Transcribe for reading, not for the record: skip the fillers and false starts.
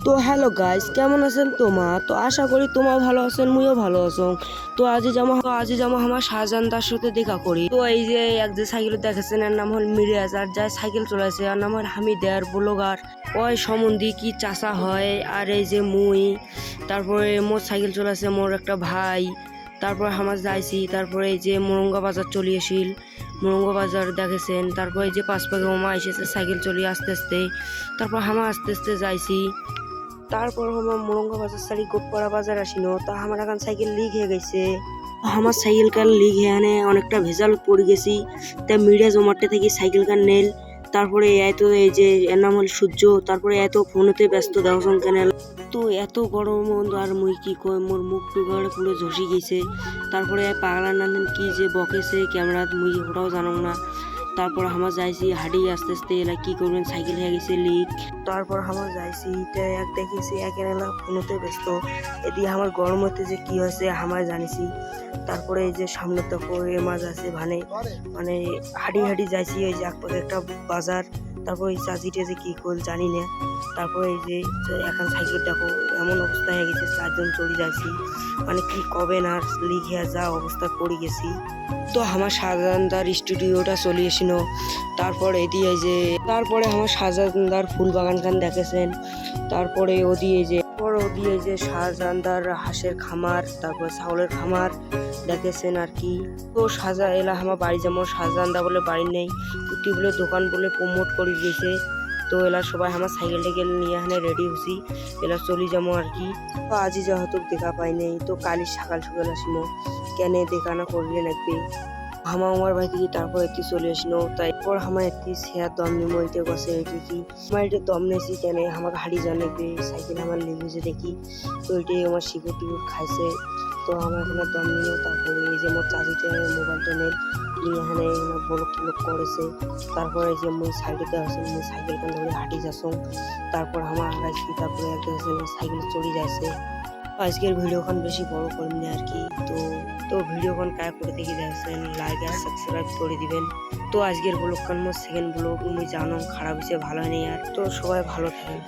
তো hello guys, কেমন আছেন তোমা? তো আশা করি তোমাও ভালো আছেন, মুইও ভালো আছো। তো আজি যাবো আমার শাহজাহান দার সাথে দেখা করি। তো এই যে এক যে সাইকেল দেখেছেন, এর নাম হল মিরাজ, আর যার সাইকেল চলাইছে আর নাম হল হামিদার ব্লগার। ওই সম্বন্ধী কি চাচা হয়। আর এই যে মুই, তারপরে মোর সাইকেল চলাইছে মোর একটা ভাই। তারপর আমার যাইছি, তারপরে এই যে মোরঙ্গা বাজার চলে আসিল, মোরঙ্গা বাজার দেখেছেন। তারপরে এই যে পাঁচ পাকে মামা এসেছে সাইকেল চলিয়ে আস্তে আস্তে। তারপর হামা আস্তে আস্তে যাইছি। তারপর আমার মোরঙ্গা বাজার সারি গোপপাড়া বাজার আসিনো, তা আমার এখন সাইকেল লিক হয়ে গেছে। আমার সাইকেল কার লিক হয়ে আনে অনেকটা ভেজাল পড়ে গেছি। তা মিডিয়া জমাটে থেকে সাইকেল কার নেল। তারপরে এত এই যে এর নাম হল সূর্য, তারপরে এত ফোনেতে ব্যস্ত দেওয়া কেনাল। তো এত গরম আর মুই কি কই, মোর মুখ টুকার পুরো ঝসি গেছে। তারপরে পাগলা নান্দন কি যে বকেছে ক্যামেরা, মুই ওটাও জানো না। তারপর আমার যাইছি হাঁটি আস্তে আস্তে, এলা কি করবেন সাইকেল হয়ে গেছে লিক। তারপর আমার যাইছি এক দেখেছি একের এলা ফোনতে ব্যস্ত। এদিকে আমার গরম হতে যে কি হয়েছে আমার জানিছি। তারপরে এই যে সামনে তো মাছ আছে মানে মানে হাঁটি হাঁটি যাইছি ওই যে একপাকে একটা বাজার। তারপর এই চাচিটা যে কি করল জানি না। তারপরে এই যে এখন সাইকেল দেখো এমন অবস্থা হয়ে গেছে, চারজন চড়ে যাইছি মানে কি কবে না লিক হয়ে যা অবস্থা পড়ে গেছি। তো আমার শাহজাহানদার স্টুডিওটা চলে এসিনো। তারপরে এদিকে যে তারপরে আমার শাহজাহানদার ফুল বাগান খান দেখেছেন। তারপরে ওদিকে যে শাহজাহানদার হাঁসের খামার, তারপর ছাগলের খামার দেখেছেন আর কি। তো এলা আমার বাড়ি যেমন শাহজাহানদা বলে বাড়ি নেই, উটি বলে দোকান বলে প্রমোট করে গেছে। তো এলা সবাই আমার সাইকেল টাইকেল নিয়ে এখানে রেডি হয়েছি, এলা চলি যাবো আর কি। তো আজি যেহেতু দেখা পাই নাই, তো কালি সকাল সকাল আসিমো, কেন দেখা না করলে লাগবে। আমার বাড়ি থেকে তারপর একটি চলে আসলো। তারপর আমার একটি শেয়ার দম নিমো, এটা গছে এটি কি আমার এটা দম নেছি কেন আমাকে হাড়ি জানাবে সাইকেল আমার লেগেছে দেখি। তো এটাই আমার শিখে টিকুর খাইছে। তো আমার এখানে দম নিল। তারপরে এই যে আমার চাচিটা মোবাইলটা নেই এখানে ব্লক টলক করেছে। তারপরে এই যে মুই সাইডেতে আছে, মুই সাইকেল কান ধরে হাঁটি যাচ্ছ। তারপর আমার আগাইছি, তারপরে একটা সাইকেল চড়ে যাচ্ছে। আজকের ভিডিওখান বেশি বড় করিনি আর কি। তো তো ভিডিওখান কায় করে দেখে দেখছেন, লাইক আর সাবস্ক্রাইব করে দিবেন। তো আজকের ব্লগ কান মোর সেকেন্ড ব্লগ, মুই জানো খারাপ হয়েছে ভালো নেই আর। তো সবাই ভালো থাকেন।